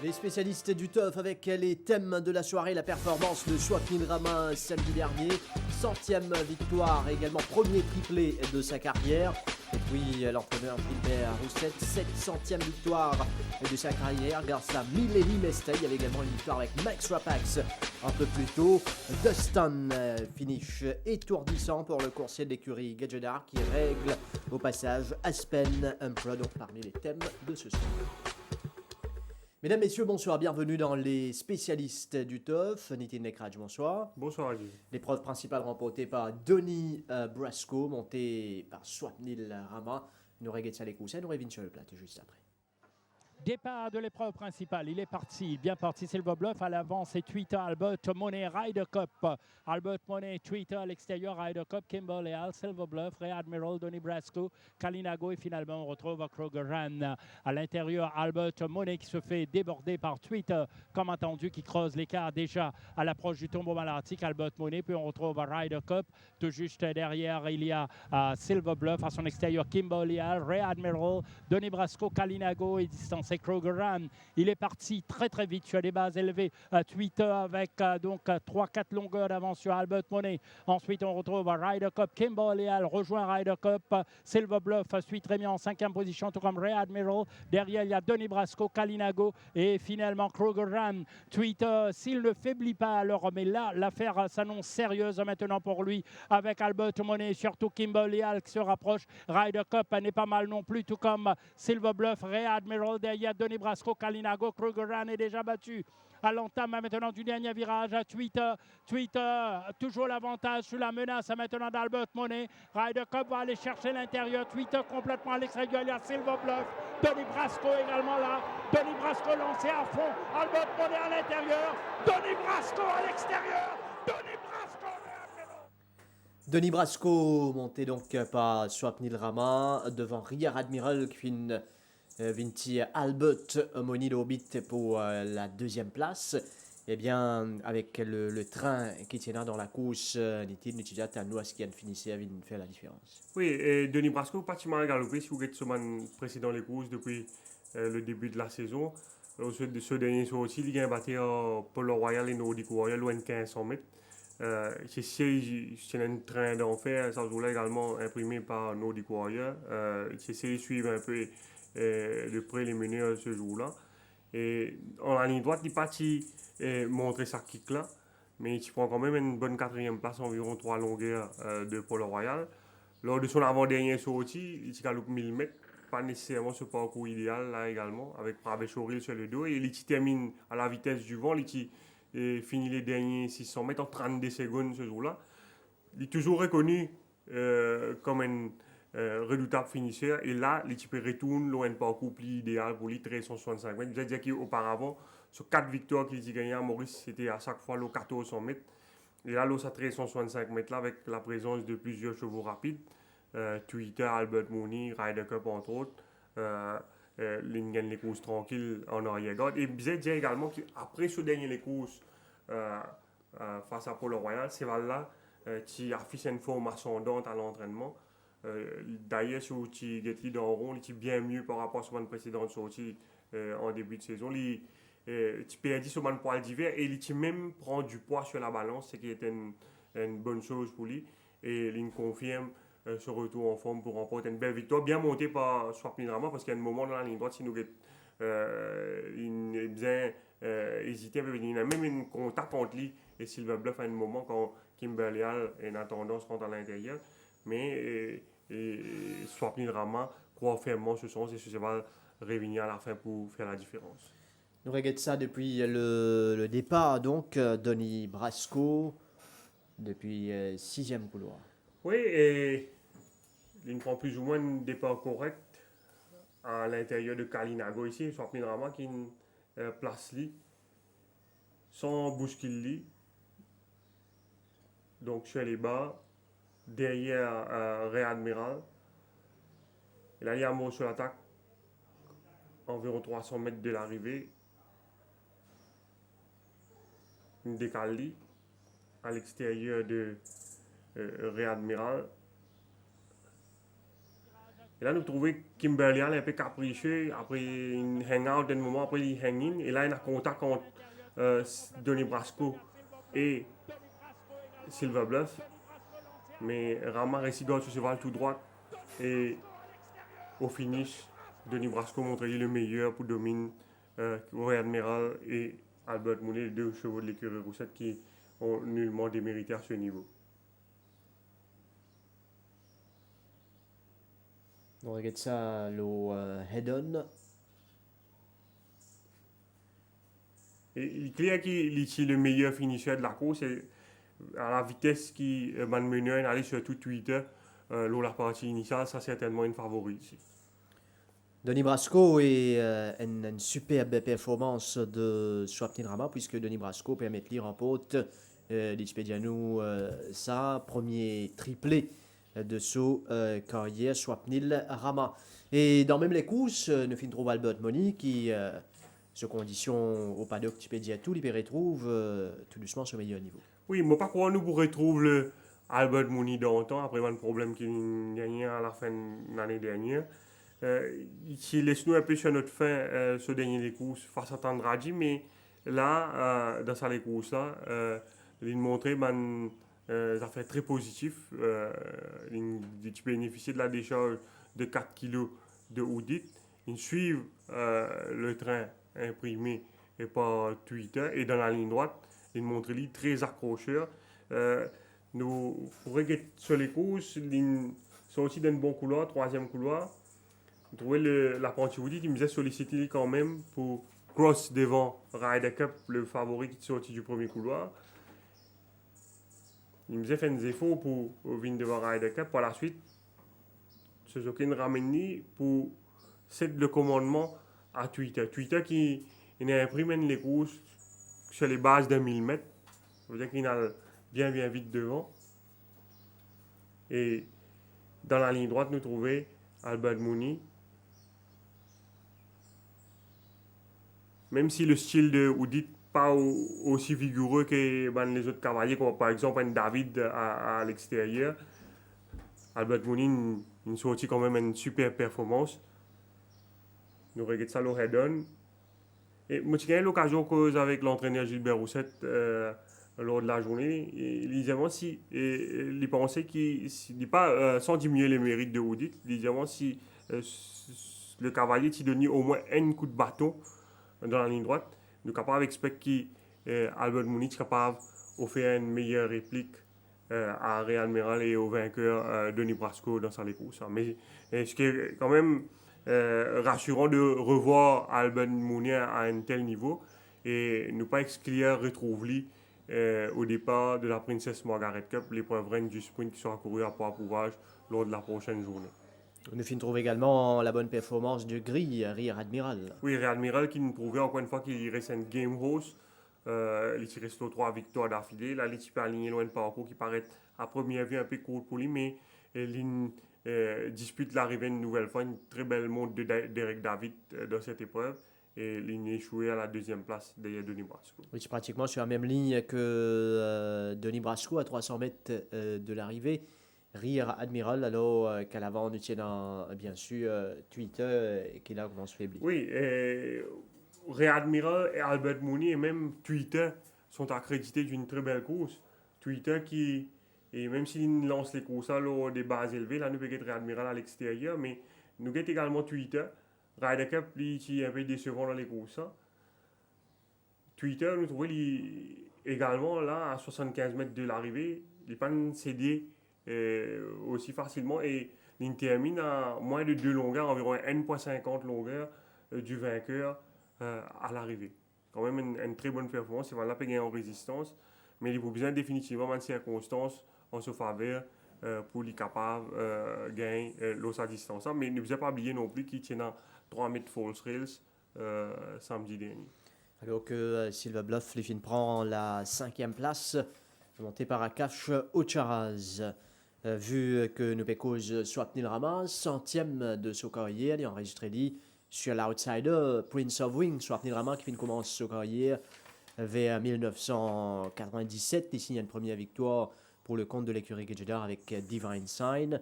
Les spécialistes du TOF avec les thèmes de la soirée, la performance de Swapnil Rama samedi dernier, 100e victoire et également premier triplé de sa carrière. Et puis l'entraîneur Gilbert Rousset, 700e victoire de sa carrière grâce à Mileli Mestey. Il y avait également une victoire avec Max Rapax un peu plus tôt. Dustin finish étourdissant pour le coursier de l'écurie Gadjedar qui règle au passage Aspen Umpro, donc parmi les thèmes de ce soir. Mesdames, Messieurs, bonsoir, bienvenue dans les spécialistes du TOF. Nitin Nekraj, bonsoir. Bonsoir, Adi. L'épreuve principale remportée par Donny Brasco, montée par Swapnil Rama. Nous regardons les coups, nous revenons sur le plateau juste après. Départ de l'épreuve principale, il est parti, bien parti Silver Bluff, à l'avant c'est Twitter, Albert Monet, Ryder Cup, Albert Monet, Twitter à l'extérieur, Ryder Cup, Kimberley Hall, Silver Bluff, Ray Admiral, Donny Brasco, Kalinago et finalement on retrouve Kroger Run à l'intérieur, Albert Monet qui se fait déborder par Twitter, comme entendu, qui creuse l'écart déjà à l'approche du tombeau malartique, Albert Monet, puis on retrouve Ryder Cup, tout juste derrière il y a Silver Bluff à son extérieur, Kimberley Hall, Ray Admiral, Donny Brasco, Kalinago et distance c'est Kroger Run. Il est parti très très vite sur des bases élevées. Twitter avec donc 3-4 longueurs d'avance sur Albert Monet. Ensuite, on retrouve Ryder Cup. Kimberley Hall rejoint Ryder Cup. Silver Bluff suit très bien en 5e position, tout comme Ray Admiral. Derrière, il y a Donny Brasco, Kalinago et finalement Kroger Run. Twitter, s'il ne faiblit pas alors, mais là, l'affaire s'annonce sérieuse maintenant pour lui avec Albert Monet, surtout Kimberley Hall qui se rapproche. Ryder Cup n'est pas mal non plus, tout comme Silver Bluff, Ray Admiral. Derrière, Donny Brasco, Kalinago, Kroger Run est déjà battu. À l'entame maintenant du dernier virage, Twitter, toujours l'avantage sur la menace maintenant d'Albert Monet. Ryder Cup va aller chercher l'intérieur, Twitter complètement à l'extérieur, il y a Silver Bluff, Donny Brasco également là. Donny Brasco lancé à fond, Albert Monet à l'intérieur, Donny Brasco à l'extérieur, Donny Brasco Donny Brasco monté donc par Swapnil Rama devant Ria Admiral qui finit Vinti Albert Monet Orbit pour la deuxième place. Eh bien, avec le train qui tient là dans la course, Nitin Nutijat à nous qui a fini à faire la différence. Oui, et Donny Brasco, pratiquement galopé si vous regardez semaine précédent les courses depuis le début de la saison. Ce dernier soir aussi, il a battu Polo Royal et Nordic Royal loin de 1500 mètres. C'est un train d'enfer, ça joue là également imprimé par Nordic Warrior. J'essaie de suivre un peu de près les meneurs ce jour-là. Et en la ligne droite, il est parti montrer sa kick là, mais il prend quand même une bonne 4e place, environ 3 longueurs de Polo Royal. Lors de son avant-dernier sortie, il galope 1000 mètres, pas nécessairement ce parcours idéal là également, avec Pravé Choril sur le dos. Et il termine à la vitesse du vent, il finit les derniers 600 mètres en 32 secondes ce jour-là. Il est toujours reconnu comme un redoutable finisseur. Et là, l'équipe retourne loin de parcours plus idéal pour lui, 1365 mètres. Je veux dire qu'auparavant, sur 4 victoires qu'il a gagnées à Maurice, c'était à chaque fois le 1400 mètres. Et là, à 1365 mètres, là, avec la présence de plusieurs chevaux rapides, Twitter, Albert Mooney, Ryder Cup, entre autres, il gagne les courses tranquilles en arrière-garde. Et je dire également qu'après ce dernier les courses face à Polo Royal, c'est là qui affiche une forme ascendante à l'entraînement. D'ailleurs, si vous êtes dans le rond, il est bien mieux par rapport à la semaine précédente sortie en début de saison. Il perd sur le poil d'hiver et il même prend du poids sur la balance, ce qui est une bonne chose pour lui. Et il confirme ce retour en forme pour remporter une belle victoire, bien montée par Swapnil Rama, parce qu'il y a un moment dans la ligne droite, si nous il est bien hésité, il y a même un contact entre lui et Silver Bluff à un moment quand Kimberley Hall est en tendance rentre à l'intérieur. Mais Swapnil Rama croit fermement ce sens et ce va revenir à la fin pour faire la différence. Nous regardons ça depuis le départ, donc, Donny Brasco, depuis 6e couloir. Oui, et il prend plus ou moins un départ correct à l'intérieur de Kalinago ici, Swapnil Rama qui place lui sans bousculer lui. Donc sur les bas, derrière Ray Admiral. Et là, il y a un mot sur l'attaque, environ 300 mètres de l'arrivée. Une décale à l'extérieur de Ray Admiral. Et là, nous trouvons Kimberly un peu capricieux, après une hang-out d'un moment, après il hang-in, et là, il a contact entre Denis Brasco et Silver Bluff. Mais Rama réussit sur ce cheval tout droit, et au finish, Denis Brasco montre le meilleur pour dominer Roy Admiral et Albert Mooney, les deux chevaux de l'écurie Roussette qui ont nullement démérité à ce niveau. On regarde ça, le head-on. Et il est clair qu'il est le meilleur finisher de la course. Et à la vitesse qui m'a mené à aller sur tout Twitter, lors de la partie initiale, ça c'est certainement une favorite ici. Denis Brasco est une superbe performance de Swapnil Rama, puisque Denis Brasco permet de lire en pote l'Ispedianou sa premier triplé de saut carrière Swapnil Rama. Et dans même les courses, nous finissons trouver Albert Money qui se condition au paddock Tipediatou, il retrouve tout doucement ce meilleur niveau. Oui, mais par contre, nous pour retrouver le Albert Mooney dans le temps, après un problème qu'il a gagné à la fin de l'année dernière. Il laisse-nous un peu sur notre fin ce dernier des courses face à Tandraji, mais là, dans ces courses-là, il montrait ça fait très positif. Il bénéficier de la décharge de 4 kg de Oudit. Ils suivent le train imprimé et par Twitter, et dans la ligne droite, ils montrent très accrocheur. Nous pourrions sur les courses, ils sont aussi dans un bon couloir, troisième couloir. Vous trouvez l'apprenti Woody qui me disait solliciter quand même pour cross devant Ryder Cup, le favori qui est sorti du premier couloir. Il me disait faire des efforts pour venir devant Ryder Cup. Par la suite, Suzuki ramène pour céder le commandement à Twitter. Twitter qui a imprimé les courses sur les bases d'un 1000 mètres. Ça veut dire qu'il a bien vite devant. Et dans la ligne droite, nous trouvons Albert Mooney. Même si le style de Oudit pas aussi vigoureux que les autres cavaliers, comme par exemple un David à l'extérieur, Albert Mooney une sorti quand même une super performance. Nous regardons ça le head-on. Et moi, j'ai eu l'occasion de causer avec l'entraîneur Gilbert Roussette lors de la journée. Et il disait il pensait qu'il n'est pas sans diminuer les mérites de Oudit. Il disait si le cavalier t'y donnait au moins un coup de bâton dans la ligne droite, nous sommes capables d'expecter qu'Albert Mooney est capable d'offrir une meilleure réplique à Real Admiral et au vainqueur Denis Brasco dans sa course. Mais ce qui est quand même rassurant de revoir Albert Mooney à un tel niveau et ne pas exclure retrouver au départ de la Princess Margaret Cup l'épreuve reine du sprint qui sera courue à Port-Courage lors de la prochaine journée. Nous finissons également la bonne performance de Gris, Rear Admiral. Oui, Rear Admiral qui nous prouvait encore une fois qu'il reste un game horse. Il reste 3 victoires d'affilée. Là, il est aligné loin de parcours qui paraît à première vue un peu court pour lui, mais il dispute l'arrivée une nouvelle fois. Une très belle montre de Derek David dans cette épreuve. Et il est échoué à la deuxième place derrière Denis Brasco. Oui, c'est pratiquement sur la même ligne que Denis Brasco à 300 mètres de l'arrivée. Rear Admiral, alors qu'à l'avant, nous tiennent bien sûr Twitter qui là commence faiblir. Oui, Rear Admiral et Albert Mooney et même Twitter sont accrédités d'une très belle course. Twitter qui, et même s'il lance les courses là, des bases élevées, là nous peut Rear Admiral à l'extérieur, mais nous avons également Twitter. Ryder Cup, qui est un peu décevant dans les courses. Twitter, nous trouvons également là à 75 mètres de l'arrivée, il n'est pas cédé aussi facilement et il termine à moins de 2 longueurs, environ 1,50 longueur du vainqueur à l'arrivée. Quand même une très bonne performance, il va là gagner en résistance, mais il faut bien définitivement une circonstance en sa faveur pour lui capable de gagner sa distance. Mais ne vous avez pas oublié non plus qu'il tient à 3 mètres Falls Rails samedi dernier. Alors que Silver Bluff, les prend la 5e place, monté par Akash Ocharaz. Vu que nous pécose Swapnil Rama, 100e de sa carrière, il a enregistré sur l'outsider Prince of Wings, Swapnil Rama qui commence sa carrière vers 1997. Il signe une première victoire pour le compte de l'écurie Gedjar avec Divine Sign.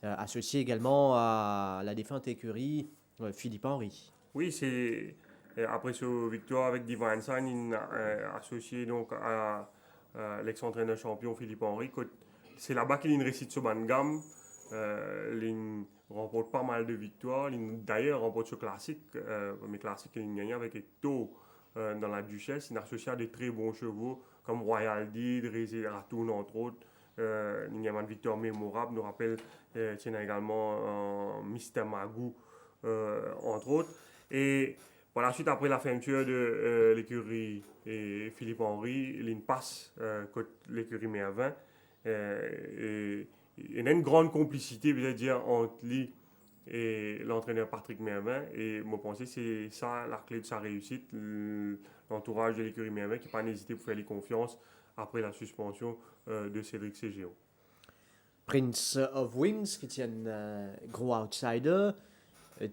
associé également à la défunte écurie Philippe Henry. Oui, c'est après sa victoire avec Divine Sign, il a associé donc à l'ex-entraîneur champion Philippe Henry. C'est là-bas qu'il a une réussite sur bonne gamme. Il remporte pas mal de victoires. Il d'ailleurs remporte ce classique, mais classique qu'il a gagné avec Ecto dans la Duchesse. Il a associé à des très bons chevaux comme Royal Deed, Rézé Ratoun entre autres. Il y a une victoire mémorable. Nous rappelle tiens également Mister Magoo entre autres. Et par la suite, après la fermeture de l'écurie et Philippe Henry, il passe contre l'écurie Mervin. Et il y a une grande complicité, peut-être dire, entre lui et l'entraîneur Patrick Mervin. Et moi, je pense que c'est ça la clé de sa réussite. L'entourage de l'écurie Mervin qui n'a pas hésité pour faire les confiances après la suspension de Cédric Ségéo. Prince of Wings, qui est un gros outsider,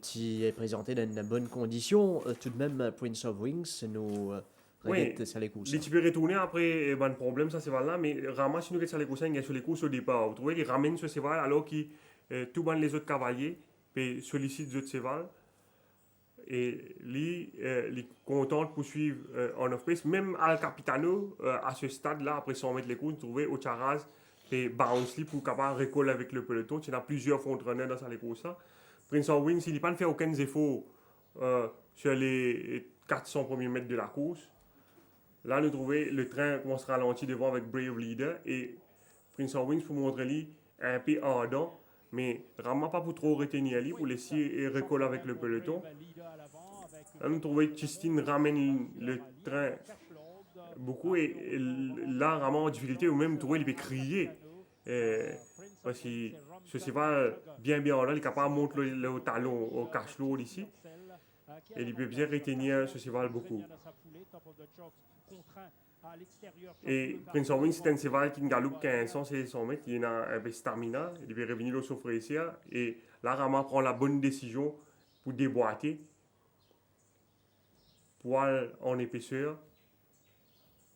qui est présenté dans une bonne condition. Tout de même, Prince of Wings nous regarde sur les courses. Les types retourner après, ben, problème, ça c'est là, mais Rama, si nous regardons sur les courses, il y a sur les courses au départ. Vous trouvez, il ramène ce cheval alors que tout ban les autres cavaliers, puis sollicite les autres chevals. Et lui, il est content de poursuivre en off-pace. Même Al Capitano, à ce stade-là, après 100 mètres les courses, vous trouvez Ocharaz et Bounce pour capable de récoller avec le peloton. Il y a plusieurs frontrunners dans les courses. Prince of Wings, il n'a pas fait aucun effort sur les 400 premiers mètres de la course. Là, nous trouvons le train commence à ralentir devant avec Brave Leader et Prince of Wings pour montrer lui un peu ardent, mais vraiment pas pour trop retenir lui, pour laisser recoller avec le peloton. Là, nous trouvons que Justine ramène le train beaucoup et là, vraiment en difficulté, ou même trouver il peut crier. Parce que ce cheval bien là, il est capable de monter le talon au cache-l'eau ici. Et il peut bien retenir ce cheval beaucoup. Et Prince of Wings, c'est un cheval qui ne galope qu'à 100 mètres, il a un peu stamina, il peut revenir au souffre ici. Et là, Rama prend la bonne décision pour déboîter. Poil en épaisseur.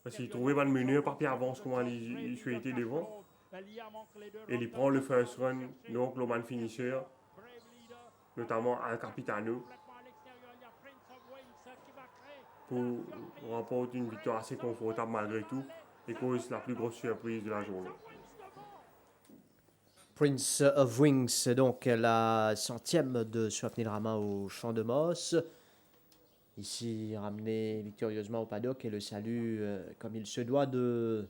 Parce qu'il trouvait le menu par pied avance comment il souhaitait devant. Et il prend le first run, donc le man finisher, notamment Al Capitano, pour remporter une victoire assez confortable malgré tout et cause la plus grosse surprise de la journée. Prince of Wings, donc la 100e de Swapnil Rama au Champ de Moss. Ici ramené victorieusement au paddock et le salut comme il se doit de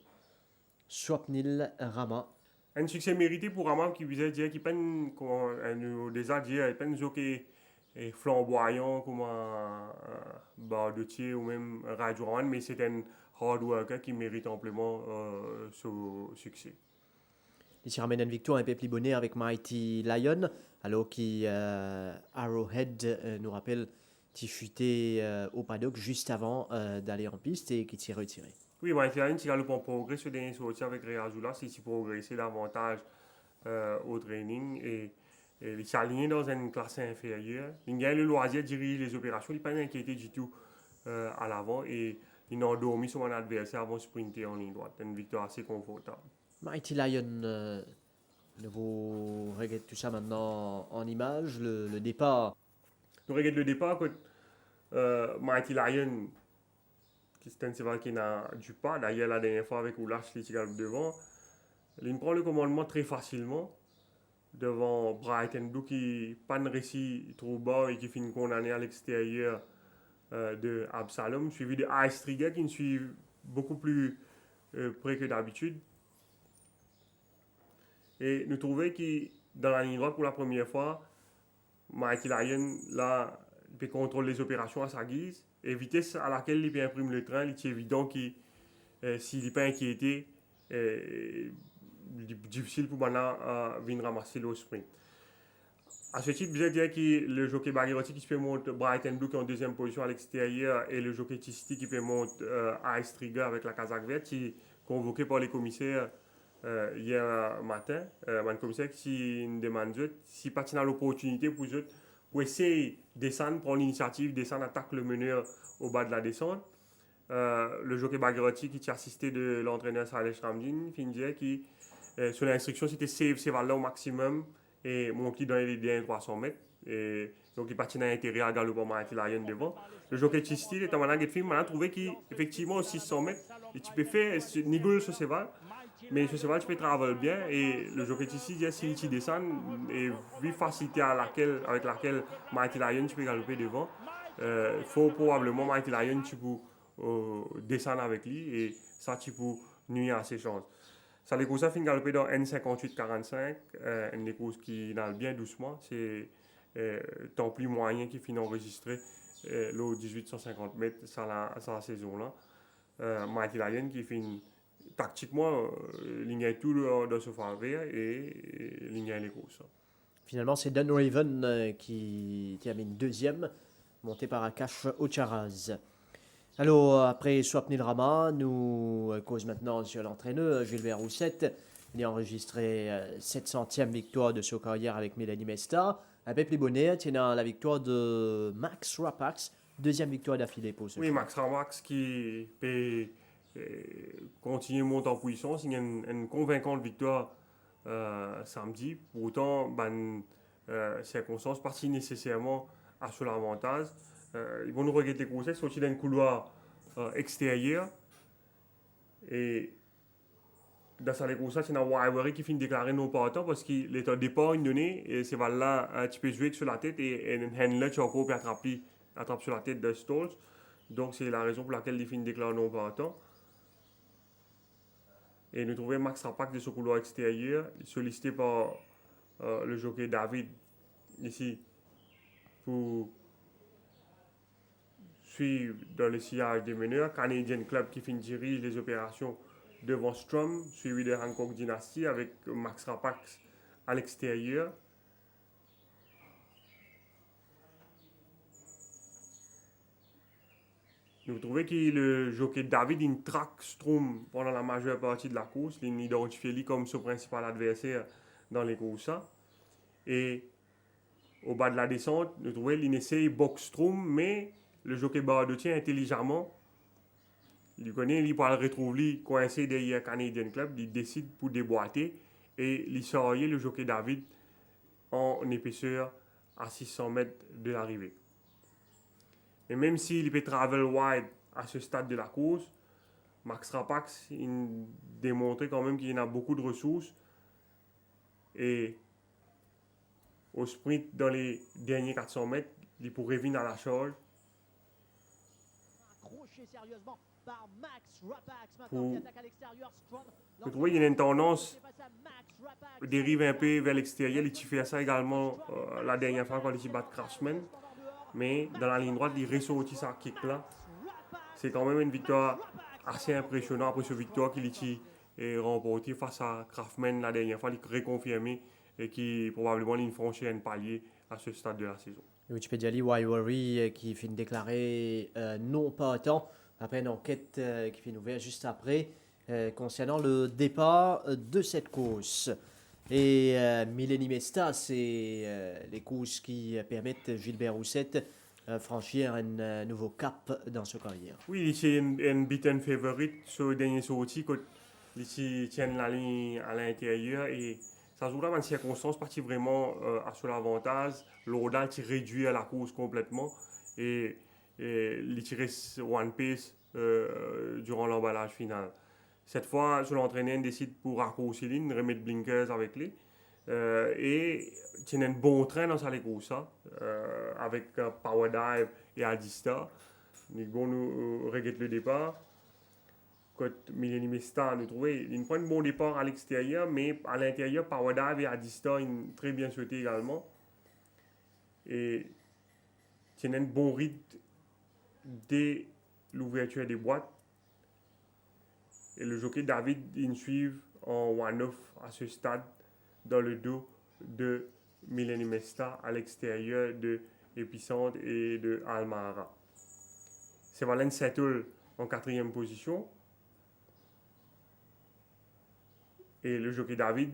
Swapnil Rama. Un succès mérité pour Rama qui visait dire qu'il peine des adieux, il peine jockey flamboyant comme un Bardetier ou même Rajoran, mais c'est un hard worker qui mérite amplement ce succès. Ici ramène une victoire un peu plus bonnet avec Mighty Lion, alors qui Arrowhead nous rappelle qui chutait au paddock juste avant d'aller en piste et qui s'est retiré. Oui, Mighty Lion, il a le bon progrès ce dernier sorti avec Réazula, c'est s'y progresser davantage au training et il s'est aligné dans une classe inférieure. Il gagne le loisir de diriger les opérations, il n'est pas inquiété du tout à l'avant et il a endormi son adversaire avant de sprinter en ligne droite. Une victoire assez confortable. Mighty Lion, vous regardez tout ça maintenant en image, le départ. Nous regardons le départ quand Mighty Lion, c'est un cheval qui n'a du pas, d'ailleurs la dernière fois avec Oulash, il est devant, il prend le commandement très facilement devant Brighton Blue qui n'a pas réussi trop bas et qui finit condamné à l'extérieur de Absalom, suivi de Ice Trigger qui nous suit beaucoup plus près que d'habitude. Et nous trouvons que dans la ligne droite pour la première fois, Mighty Lion là, il peut contrôler les opérations à sa guise et vitesse à laquelle il peut imprimer le train, il est évident que s'il n'est pas inquiété, difficile pour maintenant venir ramasser le sprint. À ce titre, je vais dire que le jockey Bagherotti qui peut monter Brighton Blue qui est en deuxième position à l'extérieur et le jockey Tisti qui peut monter Ice Trigger avec la casaque verte qui est convoqué par les commissaires hier matin. Le commissaire qui demande si pas l'opportunité pour eux pour essayer de descendre, prendre l'initiative, descendre, attaquer le meneur au bas de la descente. Le jockey Bagherotti qui t'a assisté de l'entraîneur Saleh Ramdin, qui disait que sur l'instruction c'était save ces valeurs au maximum et monté dans les derniers 300 mètres. Et donc, il partit dans l'intérieur à galopant Mighty Lion devant. Le jockey Chisti, est on a trouvé qu'effectivement, au 600 mètres, tu peux faire Nigel ce cheval, mais ce cheval, tu peux travailler bien. Et le jockey Chisti dit si tu descends, et vu facilité avec laquelle Mighty Lion, tu peux galoper devant, il faut probablement Mighty Lion, tu peux descendre avec lui, et ça, tu peux nuire à ses chances. Ça, les courses a fini galoper dans N58-45, une des courses qui nage bien doucement. C'est temps plus moyen qui finit enregistré le 1850 mètres, ça la saison-là. Mighty Lion qui finit tactiquement, ligne tout dans ce faveur et ligne les courses. Finalement, c'est Dunraven qui termine deuxième, monté par Akash Ocharaz. Alors, après Swapnil Rama, nous cause maintenant sur l'entraîneur Gilbert Roussette. Il a enregistré 700e victoire de sa carrière avec Mélanie Mesta. Un peu plus bonnet, il a la victoire de Max Rapax, deuxième victoire d'affilée pour ce. Oui, Max Rapax qui peut continuer à monter en puissance. Il y a une convaincante victoire samedi. Pourtant, circonstances pas si nécessairement à son avantage. Ils vont nous regretter les conseils, sortis d'un couloir extérieur. Et dans sa course, c'est un Wiwery qui finit déclaré non partant parce qu'il est au départ une donnée et c'est là tu peux jouer sur la tête et un handler tu encore attrape sur la tête de Stolz. Donc c'est la raison pour laquelle il finit déclaré non partant. Et nous trouvons Max Rapax de ce couloir extérieur, sollicité par le jockey David ici pour suivre dans le sillage des meneurs. Canadian Club qui dirige les opérations devant Strom, suivi de Hancock Dynasty avec Max Rapax à l'extérieur. Nous trouvons que le jockey David il traque Strom pendant la majeure partie de la course. Il identifie lui comme son principal adversaire dans les courses. Et au bas de la descente, nous trouvons qu'il essaie box Strom, mais le jockey Bardotien intelligemment, il connaît, il peut le retrouver coincé derrière Canadian Club, il décide pour déboîter et il sort le jockey David en épaisseur à 600 mètres de l'arrivée. Et même s'il peut travel wide à ce stade de la course, Max Rapax il démontre quand même qu'il a beaucoup de ressources et au sprint dans les derniers 400 mètres, il pourrait venir à la charge. Sérieusement par Max Rapax maintenant qui attaque à l'extérieur. Vous trouvez qu'il y a une tendance dérive un peu vers l'extérieur. Il fait ça également la dernière fois quand il bat Craftsman. Mais dans la ligne droite, il ressortit sa kick là. C'est quand même une victoire assez impressionnante après cette victoire qu'il a remportée face à Craftsman la dernière fois. Il a réconfirmé et qui probablement une franchir un palier à ce stade de la saison. Wikipédia lit Wiwery qui finit déclaré non partant après une enquête qui finit ouverte juste après concernant le départ de cette course. Et Mélanie Mesta, c'est les courses qui permettent Gilbert Roussette franchir un nouveau cap dans sa carrière. Oui, c'est une beaten favorite sur le dernier sortie quand il tient la ligne à l'intérieur et ça joue dans une circonstance partie vraiment à son avantage. L'Ordal qui réduit la course complètement et il tire one pace durant l'emballage final. Cette fois, l'entraîneur décide pour raccourcir ligne, remettre blinkers avec lui et tient un bon train dans sa course avec Power Dive et Adista. Nous regrette le départ. Quand Mélanie Mesta nous trouvait, il prend un bon départ à l'extérieur, mais à l'intérieur, Power Dive et Adista, il très bien sauté également. Et tient un bon rythme dès l'ouverture des boîtes. Et le jockey David, il suit en one-off à ce stade dans le dos de Mélanie Mesta à l'extérieur de Épicentre et de Almara. C'est Valen Settle en 4e position. Et le jockey David,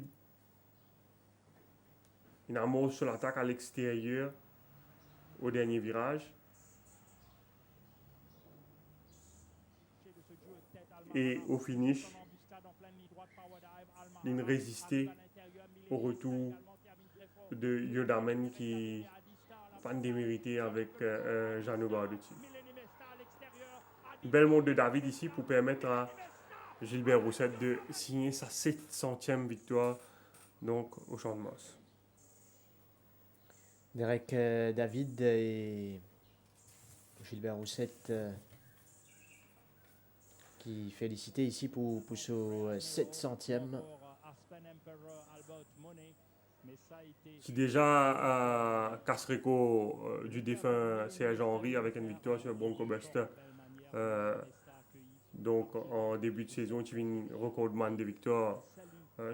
il amorce sur l'attaque à l'extérieur au dernier virage. Et au finish, il résistait au retour de Yodamen qui pas démérité avec Jeannot Bardotti. Belle montre de David ici pour permettre à Gilbert Roussette de signer sa 700e victoire donc au Champ de Mars. Derek David et Gilbert Roussette qui félicitait ici pour ce 700e. Qui déjà à Casreco du défunt Serge Henry avec une victoire sur Bronco Buster. Donc en début de saison, tu viens recordman des victoires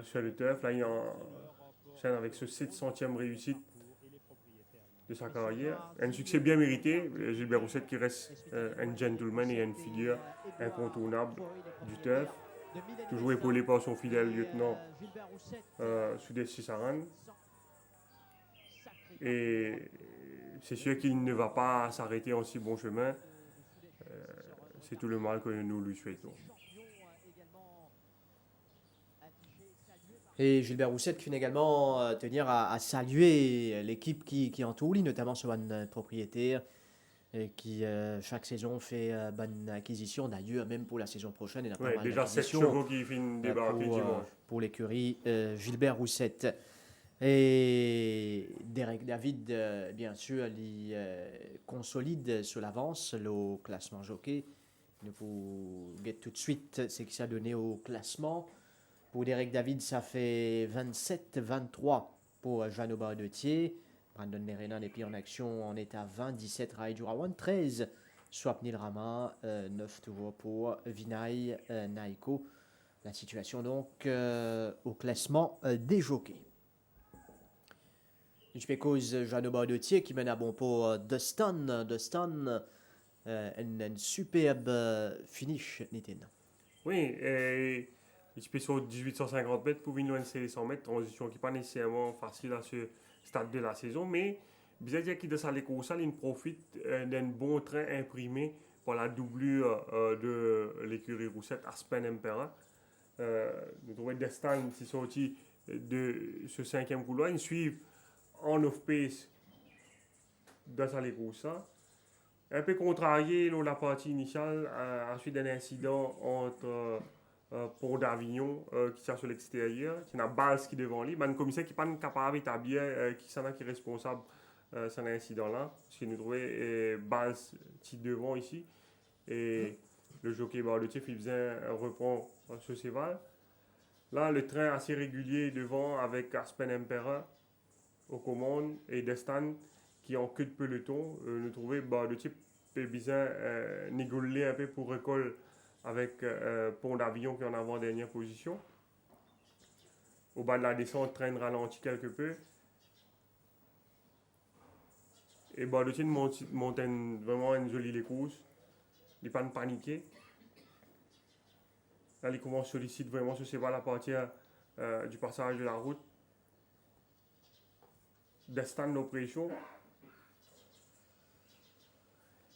sur le turf. Là, il enchaîne avec ce 700e réussite de sa carrière. Un succès bien mérité. Gilbert Roussette qui reste un gentleman et une figure incontournable du turf. Toujours épaulé par son fidèle lieutenant Soudès Sissaran. Et c'est sûr qu'il ne va pas s'arrêter en si bon chemin. C'est tout le mal que nous lui souhaitons. Et Gilbert Roussette qui finit également tenir à saluer l'équipe qui entoure lui, notamment ce bon propriétaire qui chaque saison fait bonne acquisition. D'ailleurs, même pour la saison prochaine, il a pas mal déjà 7 chevaux qui finissent débarquer dimanche. Pour l'écurie Gilbert Roussette. Et Derek David, bien sûr, il consolide sur l'avance le classement jockey. Nous vous get tout de suite ce qui s'est donné au classement. Pour Derek David, ça fait 27-23 pour Jeannot Bardetier. Brandon Nerenan est puis en action, on est à 20, 17 Rai Durawan, 13 Swapnil Rama, 9 toujours pour Vinay Naiko. La situation donc au classement des jockeys. Je cause Jeannot Bardetier qui mène à bon pour Dustin. Dustin, un superbe finish, Nitin. Oui, et je peux sur 1850 mètres pour venir lancer les 100 mètres, transition qui n'est pas nécessairement facile à ce stade de la saison, mais bizarre qui de ça les courses, il profite d'un bon train imprimé par la doublure de l'écurie Roussette Aspen Emperor. Nous trouvons Destin qui est sorti de ce 5e couloir, ils suivent en off-pace dans ça les courses. Un peu contrarié la partie initiale, ensuite d'un incident entre Pont d'Avignon qui tient sur l'extérieur, qui a Bals qui est devant lui, un commissaire qui n'est pas capable d'établir qui est responsable de cet incident-là, parce qu'il nous trouvait Bals qui est devant ici, et le jockey Bardetier reprend ce séval. Là, le train assez régulier devant avec Aspen Emperor aux commandes et Destin qui en queue de peloton. Nous trouvons Bardetier peut bien négocier un peu pour récolte avec Pont d'Avignon qui est en avant-dernière position. Au bas de la descente, train ralentit quelque peu. Et Bardetier monte vraiment une jolie course. Il n'est pas paniqué. Là, il commence à solliciter vraiment ce séval à partir du passage de la route. Destin d'oppression.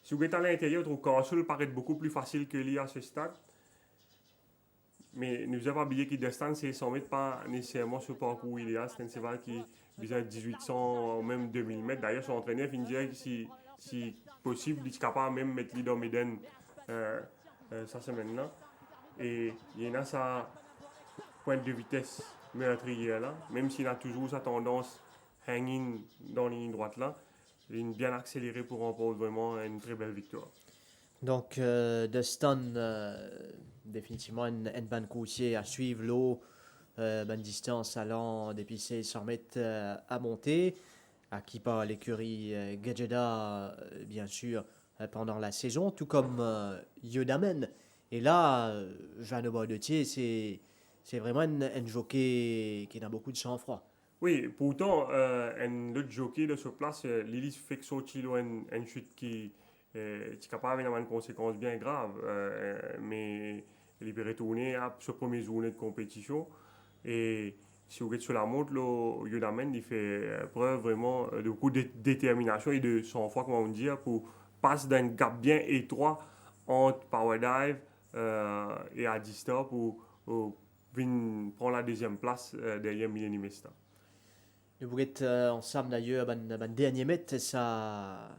Si vous êtes à l'intérieur, votre Castle paraît beaucoup plus facile que lui à ce stade. Mais nous avons oublié que Destin, c'est 100 mètres, pas nécessairement ce parcours idéal. C'est un cheval qui vise 1800 ou même 2000 mètres. D'ailleurs, son entraîneur vient dire que si possible, il est capable même de mettre lui dans Méden sa semaine-là. Et il y en a sa pointe de vitesse meurtrière là, même s'il a toujours sa tendance hanging dans la ligne droite là. Il est bien accéléré pour remporter vraiment une très belle victoire. Donc, Dustin, définitivement une bonne coursier à suivre, l'eau, bonne distance allant depuis 100 mètres à monter, acquis par l'écurie Gadjeda, bien sûr, pendant la saison, tout comme Yodamen. Et là, Jeannot Bardetier, c'est vraiment un jockey qui a beaucoup de sang-froid. Oui, pourtant, un autre jockey de sur place, Lily Fexotilo, une chute qui est capable d'avoir une conséquence bien grave, mais il est retourné à ce premier journée de compétition. Et si vous regardez sur la montre, Yodamen, il fait preuve vraiment de beaucoup de détermination et de sang-froid, comment on dit, pour passer d'un gap bien étroit entre Power Dive et Adistar pour prendre la deuxième place derrière Millennium Star. Nous pourrions être ensemble d'ailleurs, ben dernier mètre, ça,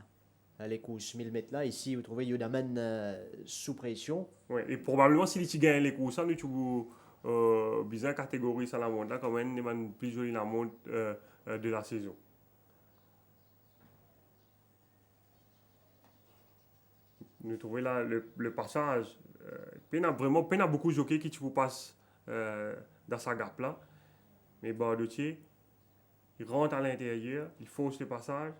les courses 1000 mètres là, ici, vous trouvez Yodaman sous pression. Ouais, et probablement, si tu gagnes les courses, tu peux bizarre catégorie ça la montre là, comme une plus jolie la montre de la saison. Nous trouvons là le passage. Il y a beaucoup de jockeys qui tu passes dans sa gap là. Mais Bardotier, il rentre à l'intérieur, il fausse le passage.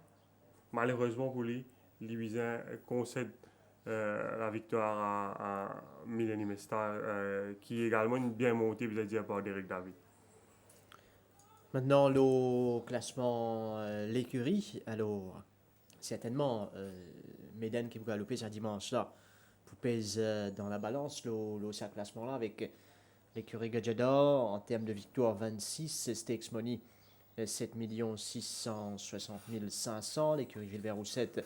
Malheureusement pour lui, Libisin concède la victoire à Millennium Star, qui est également une bien montée, vous dire, par Derek David. Maintenant, le classement l'écurie, alors certainement, Méden qui vous galoper ce dimanche-là, vous pèse dans la balance ce classement-là avec l'écurie Gadjador en termes de victoire 26, Stakes Money 7 660 500, l'écurie Gilbert Roussette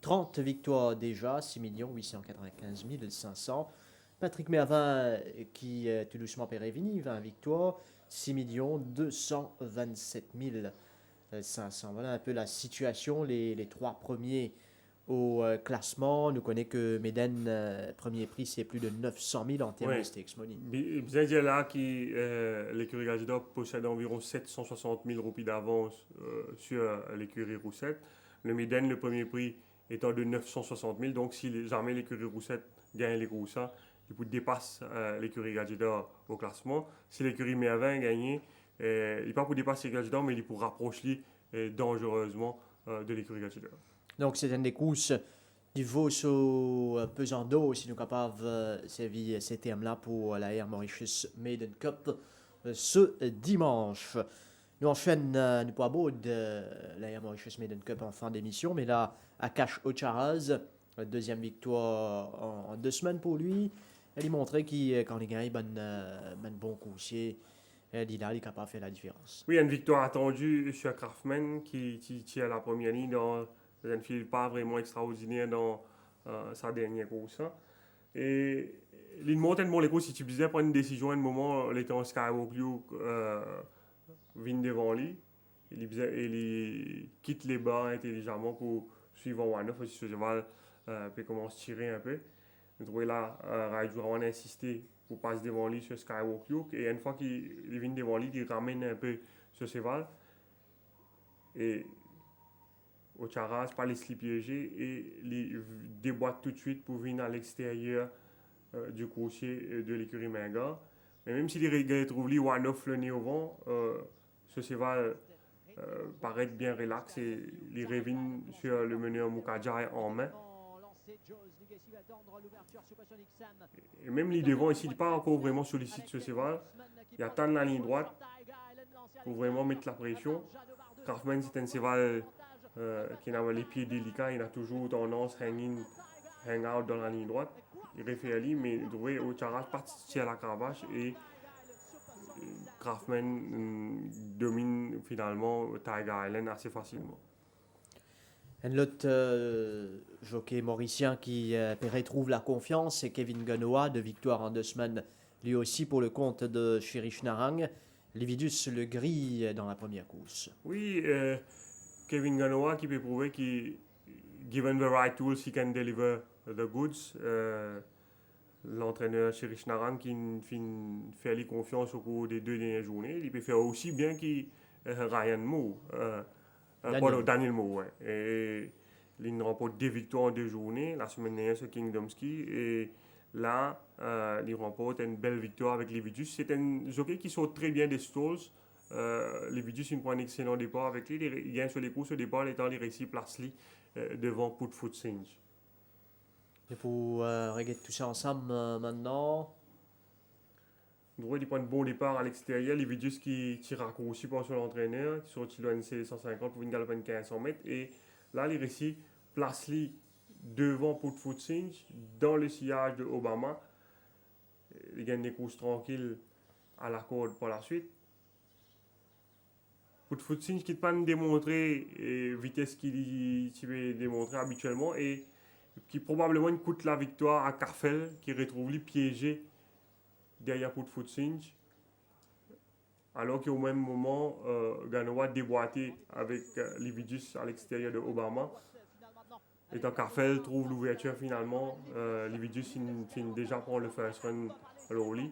30 victoires déjà, 6 895 500. Patrick Mervin qui tout doucement Pérévini, 20 victoires, 6 227 500. Voilà un peu la situation, les trois premiers au classement. Nous connaissons que Méden, premier prix, c'est plus de 900 000 en termes de stakes money. Bien dire là que l'écurie Gadjador possède environ 760 000 roupies d'avance sur l'écurie Roussette. Le Méden, le premier prix, étant de 960 000. Donc, si jamais l'écurie Roussette gagne les courses, il dépasse l'écurie Gadjador au classement. Si l'écurie Mervin gagne, il n'est pas pour dépasser Gadjador, mais il est pour rapprocher dangereusement de l'écurie Gadjador. Donc, c'est une des courses du vaut sur pesant d'eau, si nous sommes capables de servir ces termes-là pour la Air Mauritius Maiden Cup ce dimanche. Nous enchaînons nous pas beau de la Air Mauritius Maiden Cup en fin d'émission, mais là, Akash Ocharaz, deuxième victoire en 2 semaines pour lui. Elle montrait qu'il, quand il gagne, un bon coursier. Il est capable de faire la différence. Oui, il y a une victoire attendue sur Kraftman qui tient la première ligne dans un fil pas vraiment extraordinaire dans sa dernière course. Et il montre tellement les courses, si tu disais prendre une décision à un moment, il était en Skywalk Luke, vient devant lui. Il quitte les bas intelligemment pour suivre One-Off, aussi ce cheval peut commencer à tirer un peu. Nous trouvons là, Raiju a insisté pour passer devant lui sur Skywalk Luke. Et une fois qu'il vient devant lui, il ramène un peu ce cheval. Et Ocharaz, pas laisser piéger et il déboîte tout de suite pour venir à l'extérieur du coursier de l'écurie Menga. Mais même s'il retrouve lui One-Off le nez au vent, ce cheval paraît bien relax et il revient sur le meneur Mukajai en main. Et même les devant ici, il n'est pas encore vraiment sollicite ce cheval. Il attend la ligne droite pour vraiment mettre la pression. Kraftman, c'est un cheval qui a les pieds délicats, il a toujours tendance à hang out dans la ligne droite. Il refait à lui, mais il trouvait Ocharaz partir à la cravache et Kraftman domine finalement Tiger Island assez facilement. Un autre jockey mauricien qui retrouve la confiance, c'est Kevin Ganoa, de victoire en 2 semaines, lui aussi pour le compte de Cherish Narang. Lividus le grille dans la première course. Oui, Kevin Ganoa qui peut prouver que, given the right tools, he can deliver the goods. L'entraîneur Cherish Narang qui fait confiance au cours des 2 dernières journées. Il peut faire aussi bien que Ryan Moore. Daniel Moore, ouais. Et il remporte 2 victoires en 2 journées. La semaine dernière sur Kingdom Ski. Et là, il remporte une belle victoire avec Lividus. C'est un jockey qui saute très bien des stalls. Lividus, il prend un excellent départ avec lui. Il gagne sur les courses au départ, étant les récits place devant Putfoot Singe. Et pour regarder tout ça ensemble maintenant. Il prend un bon départ à l'extérieur. Lividus qui tire raccourci par son entraîneur, qui sortit le NC 150 pour une galope de 1500 mètres. Et là, les récits placent lui devant Putfoot Singe dans le sillage de Obama. Il gagne des courses tranquilles à la corde par la suite. Putfoot Singe qui ne peut pas démontrer la vitesse qu'il veut démontrer habituellement et qui probablement coûte la victoire à Carfel qui retrouve lui piégé derrière Putfoot Singe alors qu'au même moment, Ganoa déboîté avec Lividus à l'extérieur de Obama. Et tant qu'Arfel trouve l'ouverture finalement, Lividus finit déjà prendre le first run à l'Orly.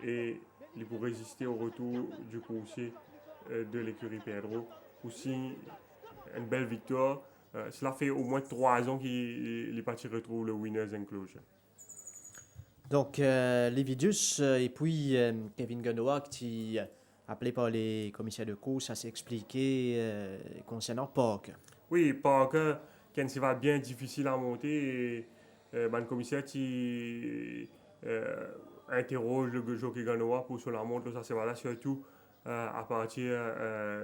Et il peut résister au retour du coursier de l'écurie Pedro. Aussi, une belle victoire. Cela fait au moins 3 ans qu'il est parti retrouver le Winners Enclosure. Donc, Lividus et puis Kevin Ganoa, qui appelé par les commissaires de course, à s'expliquer concernant Parker. Oui, Parker, quand c'est va bien difficile à monter, et le commissaire qui interroge le jockey Ganoa pour sur la montre, ça c'est voilà, surtout à partir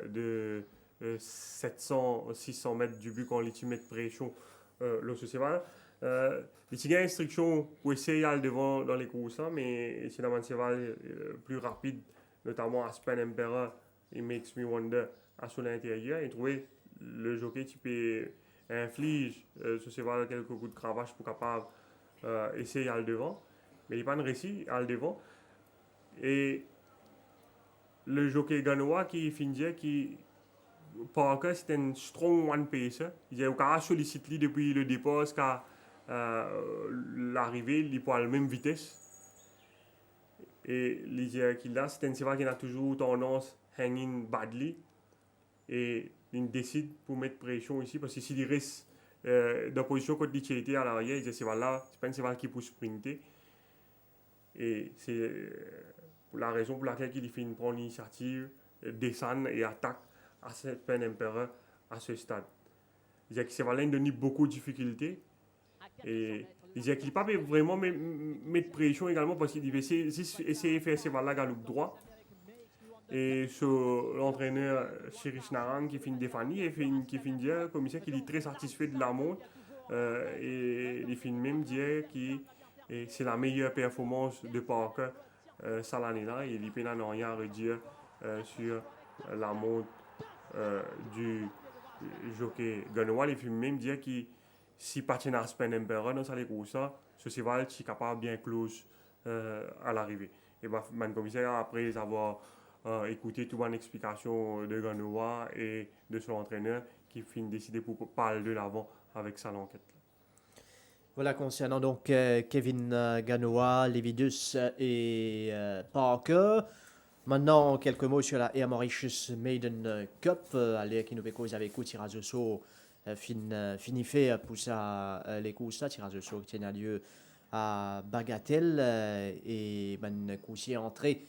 de 700-600 mètres du but quand les teams mettent pression, là c'est voilà. Les tigres instructions pour essayer d'aller devant dans les courses, mais c'est un cheval plus rapide, notamment Aspen Emperor et Makes Me Wonder à son intérieur. Et trouver le jockey qui peut inflige ce cheval quelques coups de cravache pour capable essayer d'aller devant, mais il n'a pas réussi à aller devant. Et le jockey Ganoa qui finit qui Parker c'était un strong one pacer. Il a sollicité depuis le départ jusqu'à l'arrivée, il est à la même vitesse. Et là, c'est un cheval qui a toujours tendance à hanging badly. Et il décide pour mettre pression ici parce que s'il reste dans position contre l'Itchété à l'arrière, il dit ce cheval-là, c'est pas un cheval qui peut sprinter. Et c'est la raison pour laquelle il fait prendre l'initiative, descendre et attaque à Aspen Emperor à ce stade. Il dit que ce cheval-là donne beaucoup de difficultés. Et il dit qu'il ne peut pas vraiment mettre pression également parce qu'il veut essayer de faire ce cheval-là galope droit. Et sur l'entraîneur Chirish Naran qui finit défendre et qui finit dire commissaire qu'il est très satisfait de la montre et il finit même dire que c'est la meilleure performance de Parker cette année-là et il n'a rien à redire sur la montre du jockey Ganoa. Il finit même dire que si parti à Aspen Emperor dans les courses, ce cheval est capable bien close à l'arrivée. Et le commissaire, après avoir écouté toute une explication de Ganoa et de son entraîneur, qui finit décider pour parler de l'avant avec sa enquête. Voilà, concernant donc Kevin Ganoa, Lividus et Parker. Maintenant, quelques mots sur la Air Mauritius Maiden Cup. Allez, qui nous fait cause avec vous, tirage au sort. Fini fait pour ça les courses là, tirage au sort qui tient lieu à Bagatelle et ben coursier entré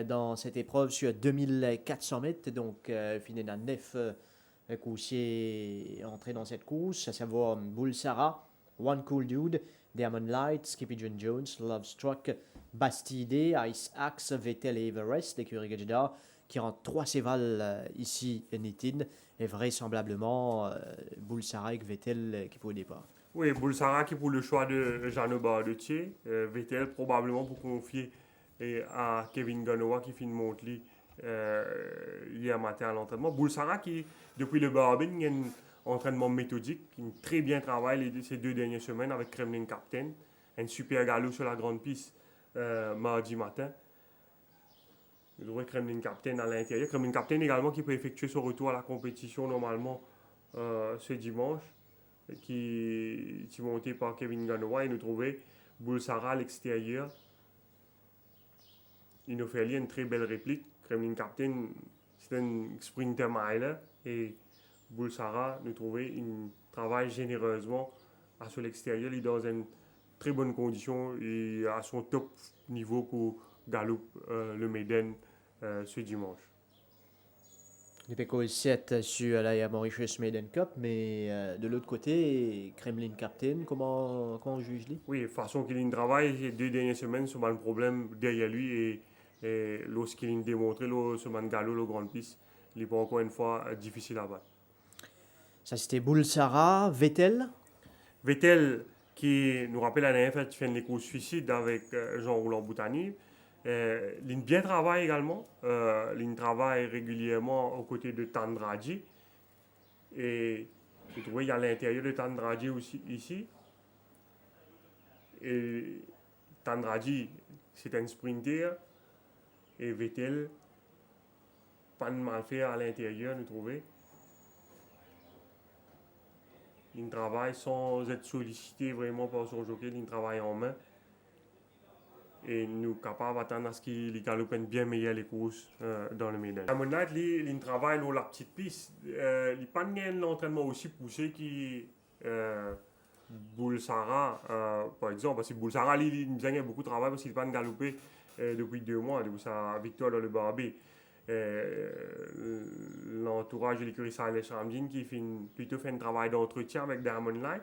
dans cette épreuve sur 2400 mètres, donc fini dans 9 coursiers entrés dans cette course, à savoir Bull Sarah, One Cool Dude, Diamond Light, Skippy John Jones, Love Struck, Bastide, Ice Axe, Vettel et Everest, l'écurie Gadjda, qui rentrent 3 cévals ici à Nitin, et vraisemblablement Bull Sarah et Vettel qui pour le départ. Oui, Bull Sarah qui pour le choix de Jeannot Bardetier, Vettel probablement pour confier à Kevin Ganoa qui finit monter hier matin à l'entraînement. Bull Sarah qui, depuis le Barbin, il y a un entraînement méthodique, qui très bien travaille ces 2 dernières semaines avec Kremlin Captain, un super galop sur la grande piste mardi matin. Je devrais Kremlin Captain à l'intérieur. Kremlin Captain également qui peut effectuer son retour à la compétition normalement ce dimanche, qui est monté par Kevin Ganoa et nous trouvait Bull Sarah à l'extérieur. Il nous fait une très belle réplique. Kremlin Captain, c'est un sprinter miler et Bull Sarah nous trouvait il travaille généreusement à sur l'extérieur. Il est dans une très bonne condition et à son top niveau pour Galop le Maiden ce dimanche. Il fait cause 7 sur la Mauritius Maiden Cup, mais de l'autre côté, Kremlin Captain, comment on juge-lui? Oui, de façon qu'il travaille, les 2 dernières semaines, c'est un problème derrière lui et lorsqu'il démontré sur le galop, le grand piste, il n'est pas encore une fois difficile à battre. Ça c'était Bull Sarah, Vettel. Vettel qui nous rappelle la dernière fois qu'il fait les courses suicides avec Jean-Roland Boutani. Il bien travaille également. Il travaille régulièrement aux côtés de Tandraji. Et vous trouvez il y a l'intérieur de Tandraji aussi ici. Et Tandraji, c'est un sprinter. Et Vettel, pas de mal faire à l'intérieur, nous trouvons. Il travaille sans être sollicité vraiment par son jockey, il travaille en main. Et nous sommes capables d'attendre à ce qu'il galope bien meilleur les courses dans le Médan. Diamond Light, il travaille dans la petite piste. Il n'a pas un entraînement aussi poussé que Bulsara, par exemple. Parce que Bulsara, il a beaucoup de travail parce qu'il n'a pas galopé depuis 2 mois, depuis sa victoire dans le Barbé. L'entourage de l'écurie Silent Ramdin qui plutôt fait un travail d'entretien avec Diamond Light,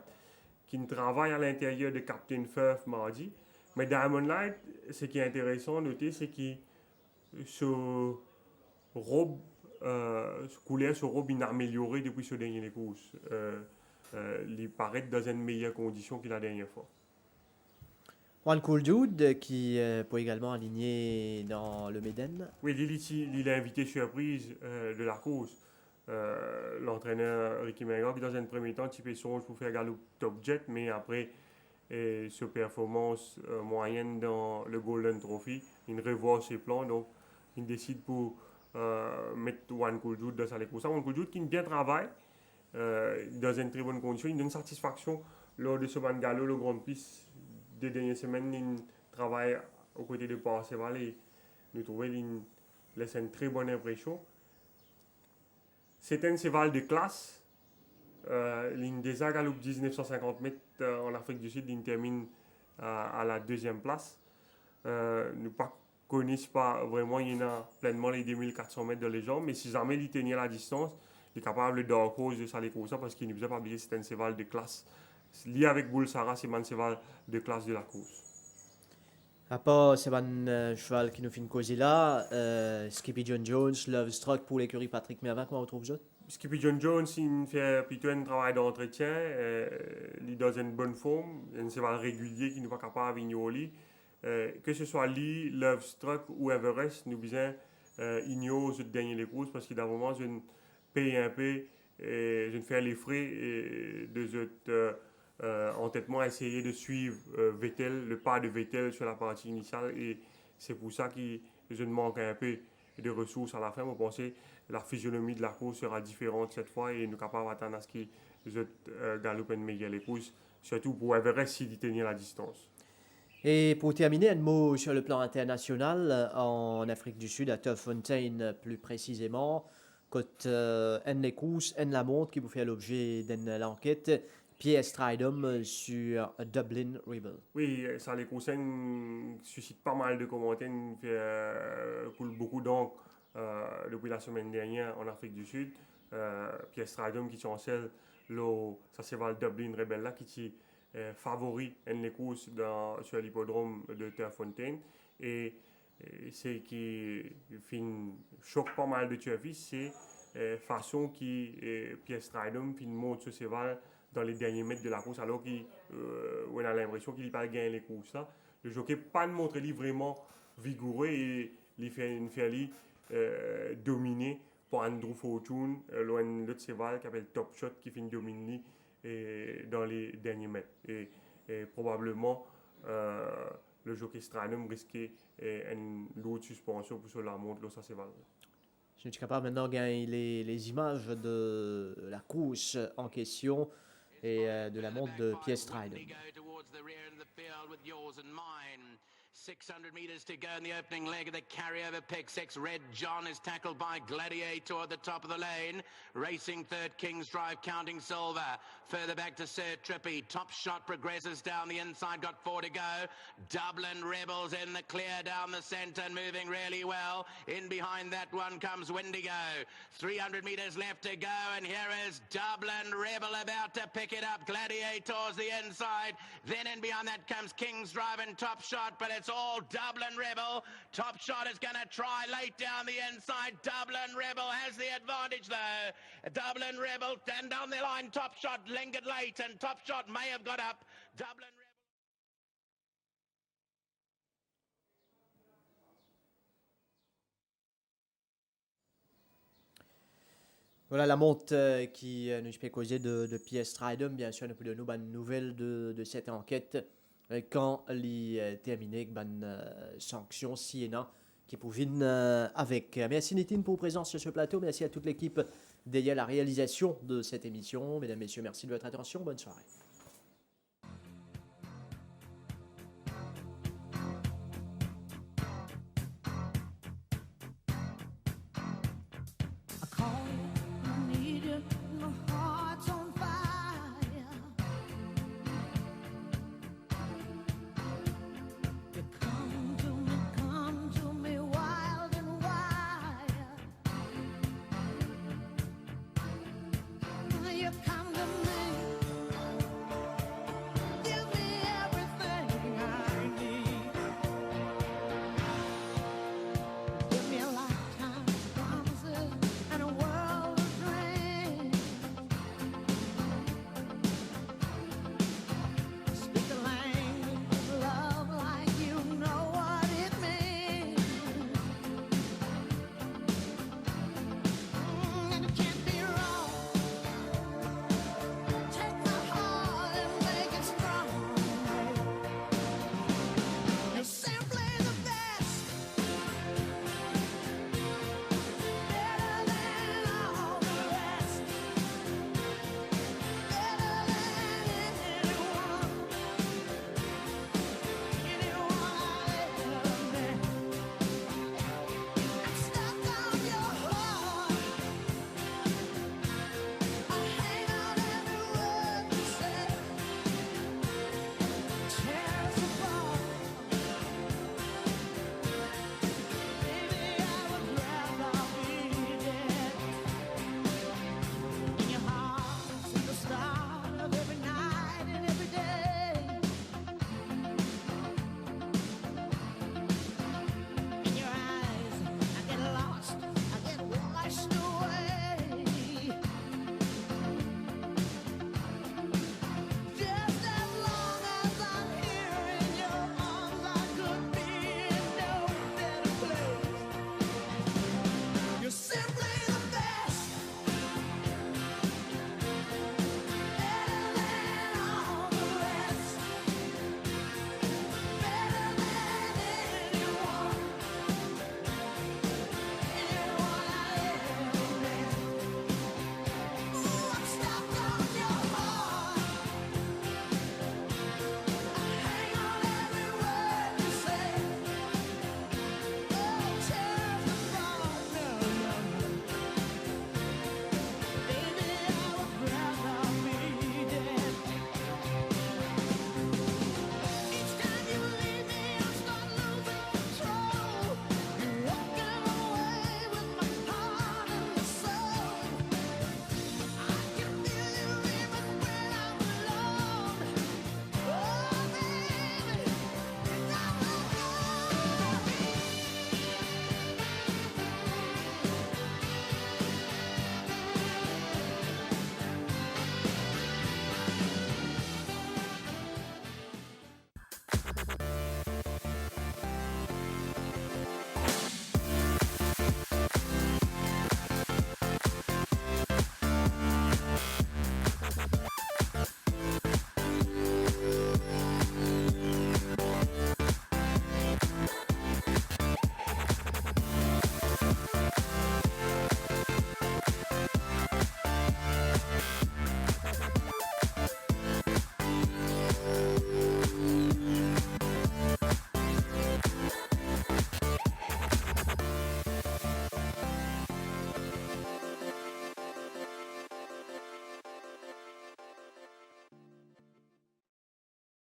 qui travaille à l'intérieur de Captain Furf mardi. Mais Diamond Light, ce qui est intéressant à noter, c'est qu'il se couleur sur robe, il a amélioré depuis ce dernier course. Il paraît dans une meilleure condition que la dernière fois. One Cool Dude qui peut également aligner dans le Méden. Oui, il est invité surprise de la course. L'entraîneur Ricky Menga qui dans un premier temps typé songe pour faire galop top jet, mais après sa performance moyenne dans le Golden Trophy, il revoit ses plans, donc il décide pour mettre One Cool Dude dans sa course. One Cool Dude qui bien travaille dans une très bonne condition, il donne satisfaction lors de ce ban galop, le Grand Piste des dernières semaines, il travaille aux côtés de Parseval et nous trouvons qu'il laisse une très bonne impression. C'est un cheval de classe. Il déjà galope 1950 mètres en Afrique du Sud, il termine à la 2e place. Nous ne connaissons pas vraiment, il y a pleinement les 2400 mètres dans les jambes, mais si jamais il tenait la distance, il est capable de cause de ça les courses parce qu'il ne nous a pas oublié c'est un cheval de classe. Lié avec Bulsara, c'est un cheval de classe de la course. À part c'est un cheval qui nous fait une cause là, Skippy John Jones, Love Struck pour l'écurie Patrick Mervin, comment on retrouve ça? Skippy John Jones, il fait plutôt un travail d'entretien, il est dans une bonne forme, un cheval régulier qui n'est pas capable de vignoler. Que ce soit lui, Love Struck ou Everest, nous besoin ignorer ce dernier courses parce qu'il y a un moment, je paye un peu, je fais les frais de cette entêtement essayer de suivre Vettel, le pas de Vettel sur la partie initiale et c'est pour ça que je manque un peu de ressources à la fin. Vous pensez que la physionomie de la course sera différente cette fois et nous sommes capables d'attendre à ce que je galope une meilleure les courses, surtout pour Everest s'il tenait la distance. Et pour terminer, un mot sur le plan international, en Afrique du Sud, à Turffontein plus précisément, quand les courses, la montre qui vous fait l'objet d'une enquête, Pierre Stridham sur Dublin Rebel. Oui, ça les courses suscite pas mal de commentaires, coule beaucoup d'encre depuis la semaine dernière en Afrique du Sud. Pierre Stridham qui chancelle ça c'est le Dublin Rebel là qui favori les courses sur l'hippodrome de Turffontein et c'est qui choque pas mal de turfistes, c'est façon qui Pierre Stridham monte ce cheval dans les derniers mètres de la course alors qu'on a l'impression qu'il n'a pas gagné les courses là. Le jockey pas de montrer vraiment vigoureux et il fait une fairly dominée par Andrew Fortune, loin de l'autre cheval qui s'appelle Top Shot qui finit dominer dans les derniers mètres. Et probablement le jockey Stridham risquait une lourde suspension pour la montre de sa cheval. Je suis capable maintenant de gagner les images de la course en question et de la montre de Pierre Stridham. 600 metres to go in the opening leg of the carryover pick. 6 Red John is tackled by Gladiator at the top of the lane. Racing third, King's Drive, Counting Silver. Further back to Sir Trippy. Top Shot progresses down the inside, got 4 to go. Dublin Rebels in the clear down the centre and moving really well. In behind that one comes Wendigo. 300 metres left to go and here is Dublin Rebel about to pick it up. Gladiator's the inside. Then in behind that comes King's Drive and Top Shot, but it's all Dublin Rebel. Top Shot is going to try late down the inside. Dublin Rebel has the advantage though. Dublin Rebel and down the line. Top Shot lingered late and Top Shot may have got up. Dublin Rebel. Voilà la montre qui nous fait causer de Pierre Stridham. Bien sûr, nous pouvons donner une nouvelle de cette enquête quand il est terminé avec une sanction si et non qui pouvine avec. Merci Nitine pour présence sur ce plateau. Merci à toute l'équipe derrière la réalisation de cette émission. Mesdames, Messieurs, merci de votre attention. Bonne soirée.